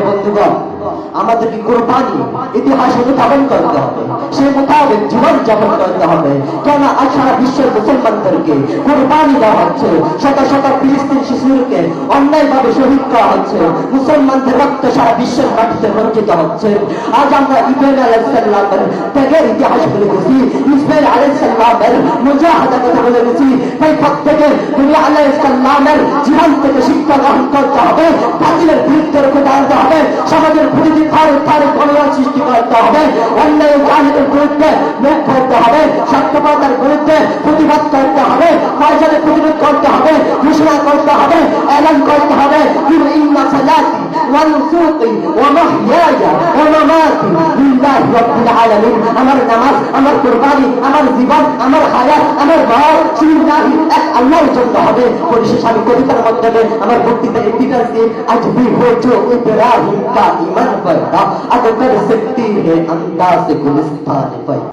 বন্ধুগণ, আমাদেরকে কোরবানি ইতিহাস অনুধাবন করতে হবে, সে মোতাবেক জীবন যাপন করতে হবে। কেন আজ সারা বিশ্বের মুসলমানদেরকে কোরবানি দেওয়া হচ্ছে, শত শত ফিলিস্তিন শিশুকে অন্যায়ভাবে শহীদ করা হচ্ছে, মুসলমানদের রক্ত সারা বিশ্বের মাটিতে বঞ্চিত হচ্ছে। আজ আমরা ইসমাইল আলাইহিস সালামের ত্যাগের ইতিহাস বলে গেছি, ইসমাইল আলাইহিস সালামের মুজাহাদার কথা বলে গেছি। তাই প্রত্যেকে নবী আলাইহিস সালামের জীবন থেকে শিক্ষা গ্রহণ করতে হবে, বাতিলের বিরুদ্ধে রুখে দাঁড়াতে হবে, সমাজের প্রতিটি তারে গণনা সৃষ্টি করতে হবে, অন্যায় জাহিদের বিরুদ্ধে মুখ করতে হবে, স্বার্থপরতার বিরুদ্ধে প্রতিবাদ করতে হবে, ফয়সালের প্রতিরোধ করতে হবে, ঘোষণা করতে হবে, এলান করতে হবে, ইন্না সালাতি ওয়া নুসুকি ওয়া মাহইয়ায়া ওয়া মামাতি লিল্লাহি রাব্বিল আলামিন। আমার নামাজ, আমার কুরবানি, আমার জীবন, আমার হায়াত, আমার মরণ লিল্লাহি এক আল্লাহর জন্য হবে। পরিশেষে আমি কবিতার মাধ্যমে আমার বক্তৃতা এপিটাস দিয়ে আজ भी हो जो इब्राहिम का ईमान पैदा, अब कर सकती है अंदाज़ गुलिस्तान पैदा।